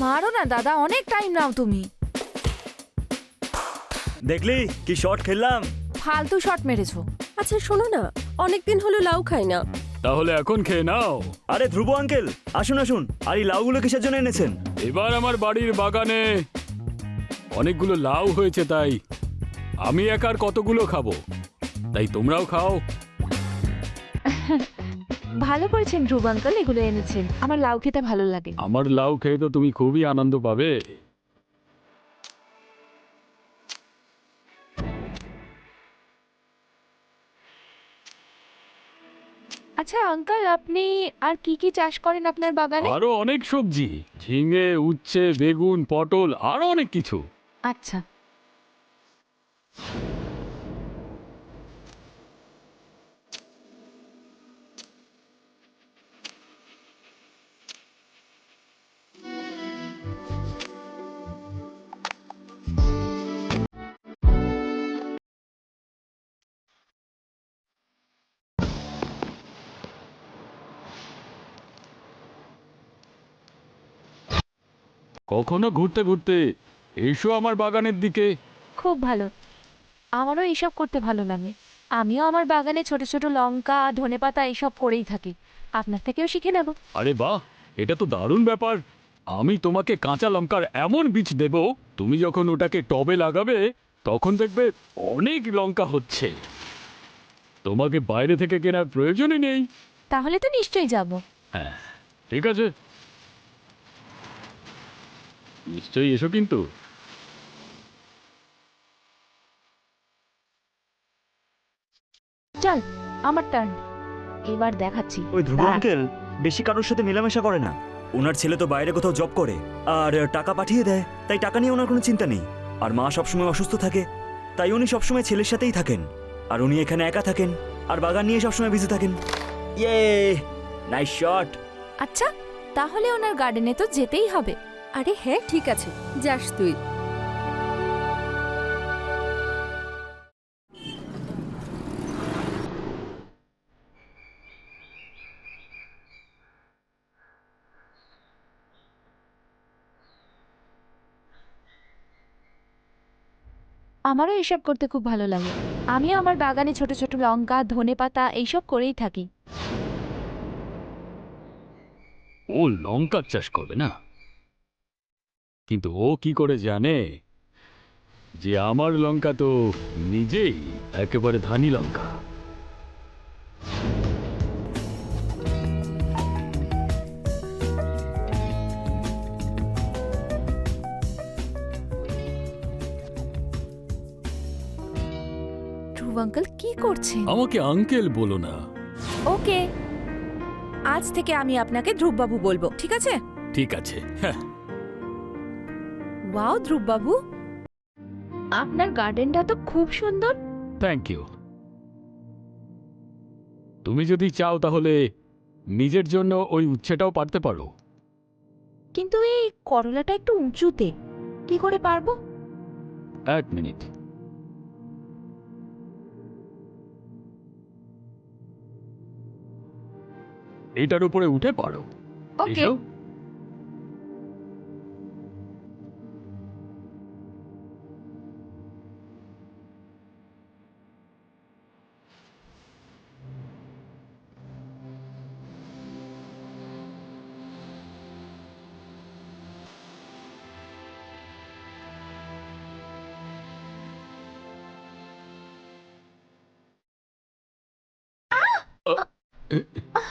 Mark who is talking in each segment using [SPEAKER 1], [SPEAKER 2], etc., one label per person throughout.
[SPEAKER 1] মারো না দাদা, অনেক টাইম নাও তুমি।
[SPEAKER 2] দেখলি কি শট খেললাম?
[SPEAKER 1] ফালতু শট মেরেছো।
[SPEAKER 3] আচ্ছা শোনো না, অনেকদিন হলো লাউ খাই না।
[SPEAKER 4] তাহলে এখন খেয়ে নাও।
[SPEAKER 2] আরে ধ্রুব আঙ্কেল, আসুন আসুন। আর এই লাউগুলো কিসের জন্য এনেছেন?
[SPEAKER 4] এবার আমার বাড়ির বাগানে অনেকগুলো লাউ হয়েছে, তাই আমি একার কতগুলো খাবো, তাই তোমরাও খাও।
[SPEAKER 1] ভালো করেছেন ধ্রুব আঙ্কেল, এগুলো এনেছেন। আমার লাউ খেতে ভালো লাগে।
[SPEAKER 4] আমার লাউ খেয়ে তো তুমি খুবই আনন্দ পাবে।
[SPEAKER 1] আচ্ছা আঙ্কেল, আপনি আর কি কি চাষ করেন আপনার বাগানে?
[SPEAKER 4] আরো অনেক সবজি, ঝিঙে, উচ্ছে, বেগুন, পটল, আরো অনেক কিছু।
[SPEAKER 1] আচ্ছা।
[SPEAKER 4] কখনো ঘুরতে ঘুরতে এসো আমার বাগানের দিকে।
[SPEAKER 1] খুব ভালো, আমারও এইসব করতে ভালো লাগে। আমিও আমার বাগানে ছোট ছোট লঙ্কা, ধনেপাতা এইসব করেই থাকি। আপনার থেকেও শিখে নেব।
[SPEAKER 4] আরে বাহ, এটা তো দারুণ ব্যাপার। আমি তোমাকে কাঁচা লঙ্কার এমন বীজ দেব, তুমি যখন ওটাকে টবে লাগাবে তখন দেখবে অনেক লঙ্কা হচ্ছে। তোমাকে বাইরে থেকে কেনার প্রয়োজনই নেই।
[SPEAKER 1] তাহলে তো নিশ্চয়ই যাব।
[SPEAKER 4] হ্যাঁ, ঠিক আছে, নিশ্চয়ই এসো কিন্তু।
[SPEAKER 1] চল, আমার টার্ন। এবার দেখাচ্ছি।
[SPEAKER 2] ওই ধ্রুব
[SPEAKER 1] দাঁড়া।
[SPEAKER 2] আঙ্কেল বেশি কারোর সাথে মেলামেশা করে না। ওনার ছেলে তো বাইরে কোথাও জব করে আর টাকা পাঠিয়ে দেয়, তাই টাকা নিয়ে ওনার কোনো চিন্তা নেই। আর মা সবসময় অসুস্থ থাকে, তাই উনি সবসময় ছেলের সাথেই থাকেন। আর উনি এখানে একা থাকেন আর বাগান নিয়ে সবসময় বিজি থাকেন। ইয়ে, নাইস শট।
[SPEAKER 1] আচ্ছা, তাহলে ওনার গার্ডেনে তো যেতেই হবে।
[SPEAKER 3] আরে হ্যাঁ ঠিক আছে, যাস তুই।
[SPEAKER 1] আমারও এসব করতে খুব ভালো লাগে। আমিও আমার বাগানে ছোট ছোট লঙ্কা, ধনেপাতা এইসব করেই থাকি।
[SPEAKER 4] ও লঙ্কার চাষ করবে না, কিন্তু ও কি করে জানে যে আমার লঙ্কা তো নিজেই একেবারে ধানি লঙ্কা।
[SPEAKER 1] ধ্রুব আঙ্কেল কি করছেন?
[SPEAKER 4] আমাকে আঙ্কেল বলো না।
[SPEAKER 1] ওকে, আজ থেকে আমি আপনাকে ধ্রুববাবু বলবো, ঠিক আছে?
[SPEAKER 4] ঠিক আছে, হ্যাঁ।
[SPEAKER 1] ওয়াও ধ্রুববাবু, আপনার গার্ডেনটা তো খুব সুন্দর।
[SPEAKER 4] Thank you. তুমি যদি চাও তাহলে নিজের জন্য ওই উচ্ছেটাও পারতে পারো।
[SPEAKER 1] কিন্তু এই করলাটা একটু উঁচুতে, কি করে পারবো?
[SPEAKER 4] এক মিনিট। এটার উপরে উঠে পারো।
[SPEAKER 1] ওকে।
[SPEAKER 4] এসো।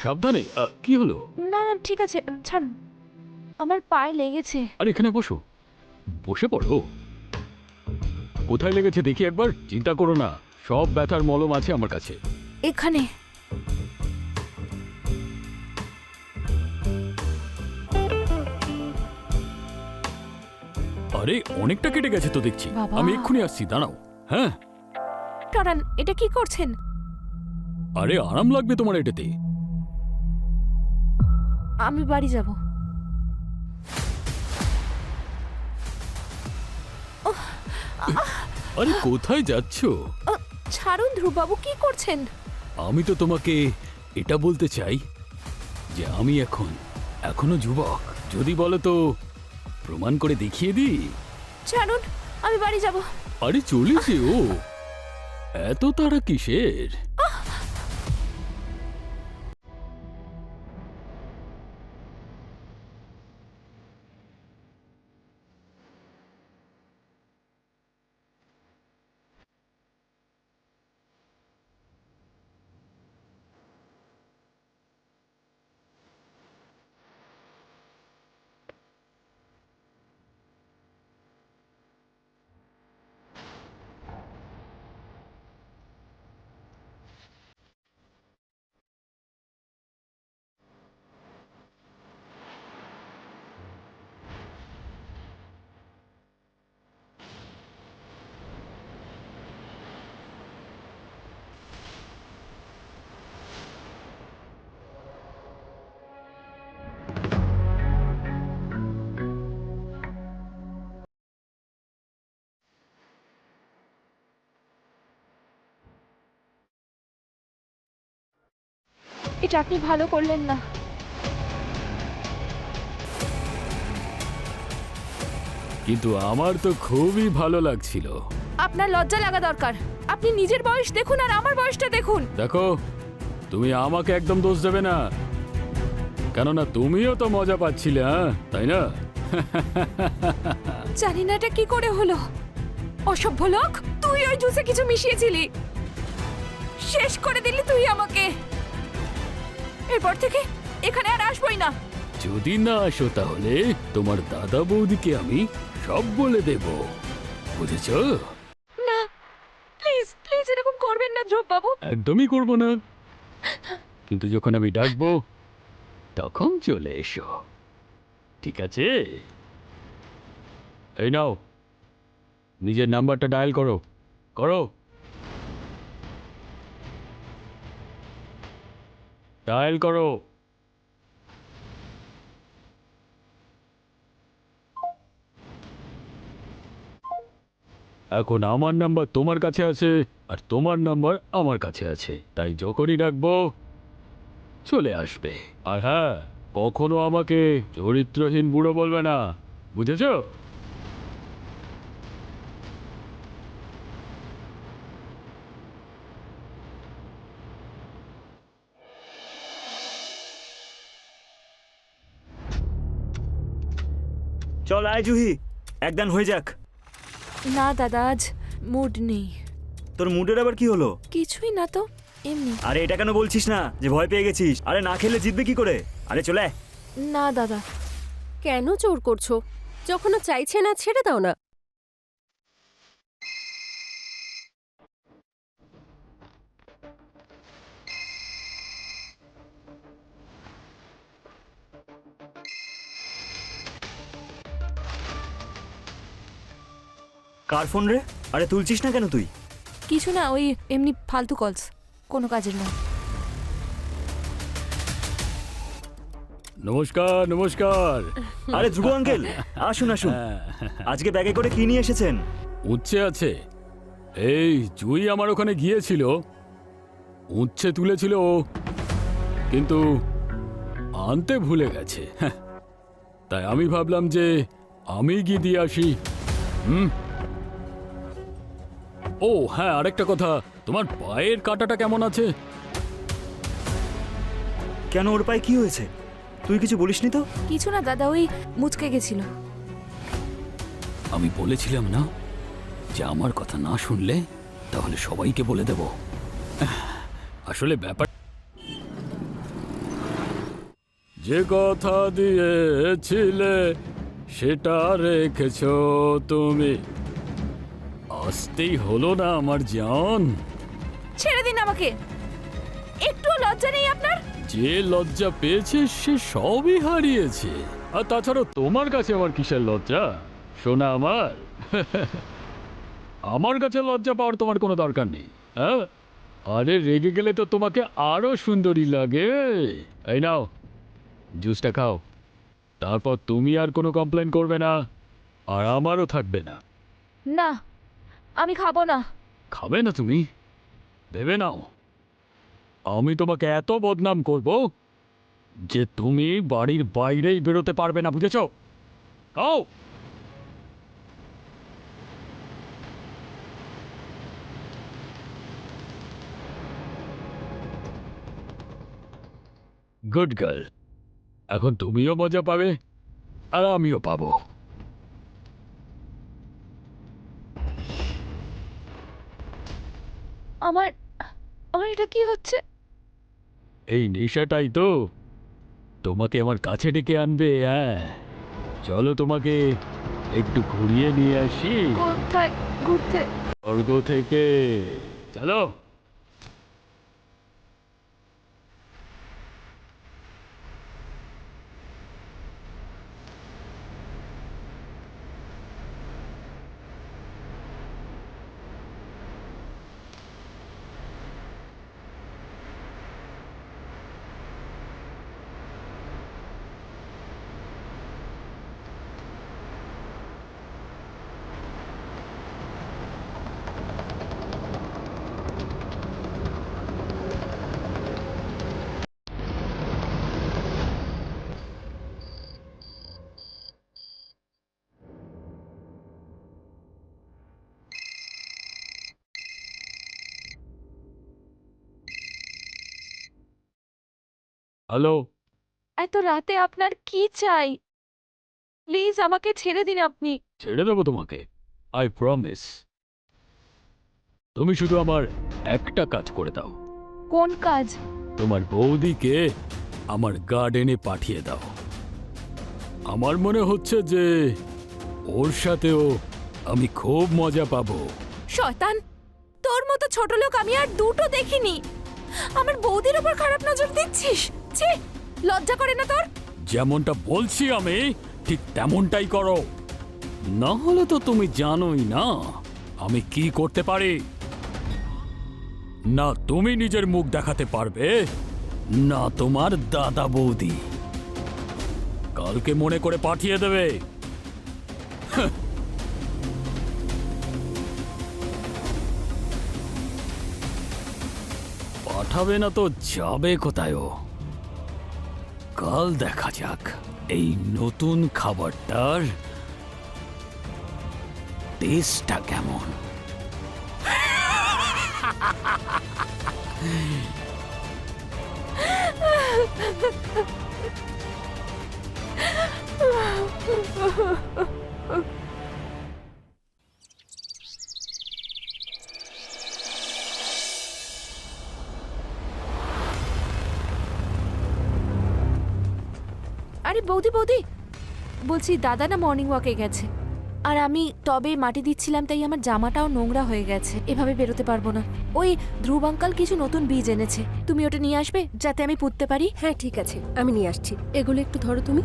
[SPEAKER 4] সাবধানে। কি হলো?
[SPEAKER 1] না না ঠিক আছে, ছাড়ুন, আমার পায়ে লেগেছে।
[SPEAKER 4] আর এখানে বসো, বসে পড়ো। কোথায় লেগেছে দেখি একবার। চিন্তা করো না, সব ব্যথার মলম আছে আমার কাছে।
[SPEAKER 1] এখানে।
[SPEAKER 4] আরে অনেকটা কেটে গেছে তো দেখছি।
[SPEAKER 1] বাবা।
[SPEAKER 4] আমি এক্ষুনি আসছি, দাঁড়াও। হ্যাঁ,
[SPEAKER 1] টরান, এটা কি করছেন?
[SPEAKER 4] আরে আরাম লাগবে তোমার এটাতে।
[SPEAKER 1] আমি বাড়ি যাব।
[SPEAKER 4] আরে কোথায় যাচ্ছ?
[SPEAKER 1] ছাড়ুন ধ্রুববাবু, কি করছেন?
[SPEAKER 4] আমি তো তোমাকে এটা বলতে চাই যে আমি এখনো যুবক। যদি বলো তো প্রমাণ করে দেখিয়ে দিই।
[SPEAKER 1] জানুন, আমি বাড়ি যাব।
[SPEAKER 4] আরে চলেছে ও, এত তারা কিসের?
[SPEAKER 1] এটা আপনি ভালো করলেন না।
[SPEAKER 4] কিন্তু আমার তো খুবই ভালো লাগছিল।
[SPEAKER 1] আপনার লজ্জা লাগা দরকার। আপনি নিজের বয়স দেখুন আর আমার বয়সটা দেখুন।
[SPEAKER 4] দেখো, তুমি আমাকে একদম দোষ দেবে না, কেননা তুমিও তো মজা পাচ্ছিলে, হ্যাঁ তাই না?
[SPEAKER 1] জানি না এটা কি করে হলো। অসভ্য লোক, তুই ওই জুসে কিছু মিশিয়েছিলি, শেষ করে দিলি তুই আমাকে। এরপর থেকে এখানে আর আসবই না।
[SPEAKER 4] যদি না আসো তাহলে তোমার দাদা বৌদিকে আমি সব বলে দেব, বুঝেছ?
[SPEAKER 1] না, প্লিজ প্লিজ এরকম করবেন না ধ্রুব বাবু।
[SPEAKER 4] একদমই করব না, কিন্তু যখন আমি ডাকবো তখন চলে এসো, ঠিক আছে? এই নাও, নিজের নাম্বারটা ডায়াল করো। করো, ডায়াল করো। এখন আমার নাম্বার তোমার কাছে আছে আর তোমার নাম্বার আমার কাছে আছে, তাই যখনই ডাকবো চলে আসবে। আর হ্যাঁ, কখনো আমাকে চরিত্রহীন বুড়ো বলবে না, বুঝেছো?
[SPEAKER 2] চল আয় জুহি, একদান হয়ে যাক।
[SPEAKER 1] না দাদা, আজ মুড নেই।
[SPEAKER 2] তোর মুডের আবার কি হলো?
[SPEAKER 1] কিছুই না তো, এমনি।
[SPEAKER 2] আরে এটা কেন বলছিস না যে ভয় পেয়ে গেছিস? আরে না খেলে জিতবে কি করে? আরে চলে আয়।
[SPEAKER 1] না দাদা।
[SPEAKER 3] কেন জোর করছো? যখন ও চাইছে না ছেড়ে দাও না।
[SPEAKER 2] কার ফোন রে? আরে তুলছিস না কেন তুই?
[SPEAKER 1] কিছু না, ওই এমনি ফালতু কলস, কোনো কাজের না।
[SPEAKER 4] নমস্কার নমস্কার।
[SPEAKER 2] আরে ধ্রুব আঙ্কেল, আসুন আসুন। আজকে ব্যাগে করে কি নিয়ে এসেছেন?
[SPEAKER 4] উচ্ছে আছে। এই জুই আমার ওখানে গিয়েছিল, উচ্ছে তুলেছিল ও, কিন্তু আনতে ভুলে গেছে। তাই আমি ভাবলাম যে আমি গিয়ে দিয়ে আসি। ও হ্যাঁ, আরেকটা কথা, তোমার পায়ের কাঁটাটা কেমন আছে?
[SPEAKER 2] কেন, ওর পায়ে কি হয়েছে? তুই কিছু বলিসনি তো?
[SPEAKER 1] কিছু না দাদা, ওই মুচকে গেছিল।
[SPEAKER 4] আমি বলেছিলাম না যে আমার কথা না শুনলে তাহলে সবাইকে বলে দেব। আসলে ব্যাপার, যে কথা দিয়েছিলে সেটা রেখেছো তুমি। আসতেই হলো না আমার জান।
[SPEAKER 1] ছেড়ে দিন আমাকে, একটু লজ্জা নেই আপনার?
[SPEAKER 4] যে লজ্জা পেয়েছে সে সবই হারিয়েছে, আর তাছাড়া তোমার কাছে আমার কিসের লজ্জা সোনা আমার? আমার কাছে লজ্জা পাওয়ার তোমার কোনো দরকার নেই। হ্যাঁ, আরে রেগে গেলে তো তোমাকে আরো সুন্দরী লাগে। এই নাও, জুসটা খাও, তারপর তুমি আর কোনো কমপ্লেন করবে না, আর আমারও থাকবে না।
[SPEAKER 1] না, আমি খাবো না।
[SPEAKER 4] খাবে না তুমি? ভেবে নাও, আমি তোমাকে এত বদনাম করব যে তুমি বাড়ির বাইরেই বেরোতে পারবে না, বুঝেছো? খাও। Good girl. এখন তুমিও মজা পাবে আর আমিও পাবো।
[SPEAKER 1] আমার আমার এটা কি হচ্ছে?
[SPEAKER 4] এই নেশাটাই তো তোমাকে আমার কাছে ডেকে আনবে। হ্যাঁ, চলো তোমাকে একটু ঘুরিয়ে নিয়ে আসি
[SPEAKER 1] কোথায় ঘুরতে?
[SPEAKER 4] স্বর্গ থেকে। চলো। হ্যালো।
[SPEAKER 1] এত রাতে আপনার কি চাই? প্লিজ আমাকে ছেড়ে দিন আপনি।
[SPEAKER 4] ছেড়ে দেবো তোমাকে, আই প্রমিস। তুমি শুধু আমার একটা কাজ করে দাও।
[SPEAKER 1] কোন কাজ?
[SPEAKER 4] তোমার বৌদিকে আমার গার্ডেনে পাঠিয়ে দাও। আমার মনে হচ্ছে যে ওর সাথেও আমি খুব মজা পাবো।
[SPEAKER 1] শয়তান, তোর মতো ছোট লোক আমি আর দুটো দেখিনি। আমার বৌদির উপর খারাপ নজর দিচ্ছিস? ছি, লজ্জা করে না তোর?
[SPEAKER 4] যেমনটা বলছি আমি ঠিক তেমনটাই করো, না হলে তো তুমি জানোই না আমি কি করতে পারি। না তুমি নিজের মুখ দেখাতে পারবে, না তোমার দাদা বৌদি। কালকে মনে করে পাঠিয়ে দেবে। পাঠাবে না তো যাবে কোথায় ও? কাল দেখা যাক এই নতুন খাবারটার টেস্টটা কেমন।
[SPEAKER 1] আরে বৌদি বৌদি, বলছি দাদা না মর্নিং ওয়াকে গেছে, আর আমি টবে মাটি দিচ্ছিলাম, তাই আমার জামাটাও নোংরা হয়ে গেছে। এভাবে বেরোতে পারবো না। ওই ধ্রুব আঙ্কাল কিছু নতুন বীজ এনেছে, তুমি ওটা নিয়ে আসবে যাতে আমি পুঁততে পারি।
[SPEAKER 3] হ্যাঁ ঠিক আছে, আমি নিয়ে আসছি। এগুলো একটু ধরো তুমি।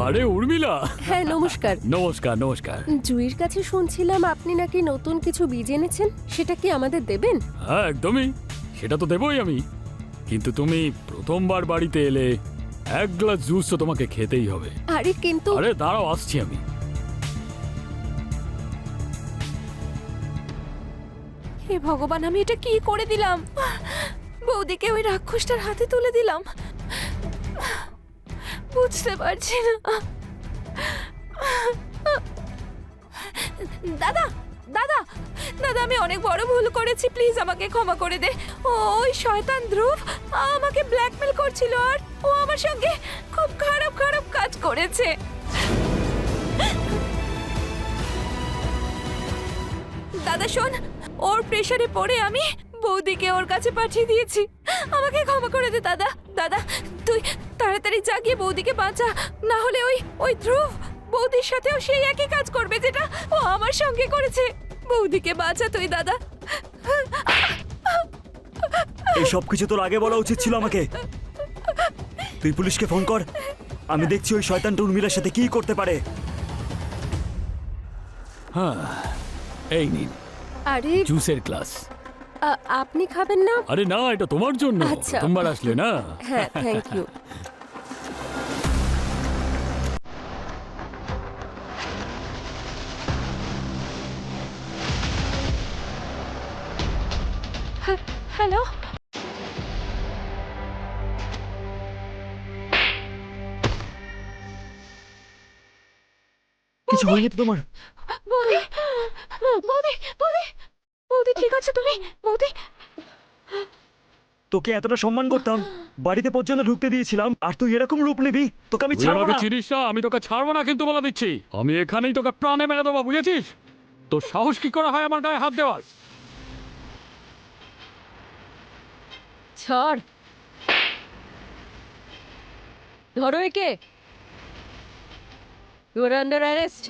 [SPEAKER 4] আরে উর্মিলা।
[SPEAKER 3] হ্যাঁ নমস্কার।
[SPEAKER 4] নমস্কার নমস্কার।
[SPEAKER 3] জুইর কাছে শুনছিলাম আপনি নাকি নতুন কিছু বীজ এনেছেন, সেটা কি আমাদের দেবেন?
[SPEAKER 4] হ্যাঁ একদমই, সেটা তো দেবই আমি। কিন্তু তুমি প্রথমবার বাড়িতে এলে এক গ্লাস জুস তো তোমাকে খেতেই হবে।
[SPEAKER 3] আরে কিন্তু
[SPEAKER 4] আরে দাঁড়াও, আসছি আমি।
[SPEAKER 1] হে ভগবান, আমি এটা কি করে দিলাম? বৌদিকে ওই রাক্ষসটার হাতে তুলে দিলাম। বুঝতে পারছি না। দাদা দাদা দাদা, আমি অনেক বড় ভুল করেছি, প্লিজ আমাকে ক্ষমা করে দে। ওই শয়তান ধ্রুব আমাকে ব্ল্যাকমেল করছিল, আর ও আমার সঙ্গে খুব খারাপ খারাপ কাজ করেছে। দাদা শোন, ওর প্রেসারে পড়ে আমি বৌদিকে ওর কাছে পাঠিয়ে দিয়েছি। আমাকে ক্ষমা করে দে দাদা। দাদা তুই তাড়াতাড়ি জাগিয়ে বৌদিকে বাঁচা, না হলে ওই ওই ধ্রুব বৌদির সাথেও সেই একই কাজ করবে যেটা ও আমার সঙ্গে করেছে। বৌদিকে বাঁচা তুই দাদা।
[SPEAKER 2] এই সব কিছু তোর আগে বলা উচিত ছিল আমাকে। তুই পুলিশকে ফোন কর, আমি দেখছি ওই শয়তানটা উর্মিলার সাথে কি করতে পারে।
[SPEAKER 4] হ্যাঁ এই নিন
[SPEAKER 3] আরে
[SPEAKER 4] জুসের গ্লাস।
[SPEAKER 3] আপনি খাবেন না?
[SPEAKER 4] আরে না, এটা তোমার জন্য,
[SPEAKER 3] আচ্ছা।
[SPEAKER 4] তোমার আসলে না।
[SPEAKER 3] হ্যাঁ থ্যাংক ইউ।
[SPEAKER 1] হ্যালো
[SPEAKER 2] কিছু হয়নি তো তোমার?
[SPEAKER 1] বৌদি বৌদি বৌদি বৌদি ঠিক আছে তুমি? বৌদি
[SPEAKER 2] তোকে এতটা সম্মান করতাম, বাড়িতে পর্যন্ত ঢুকতে দিয়েছিলাম, আর তুই এরকম রূপ নিবি? তোকে আমি
[SPEAKER 4] তুই
[SPEAKER 2] ছাড়বো
[SPEAKER 4] আমাকে
[SPEAKER 2] না।
[SPEAKER 4] চিনিস না, আমি তোকে ছাড়বো না কিন্তু বলে দিচ্ছি, আমি এখানেই তোকে প্রাণে মেরে দেবো, বুঝেছিস? তোর সাহস কি করে হয় আমার গায়ে হাত দেওয়ার?
[SPEAKER 3] ছাড়, ধরো একে। You are under arrest.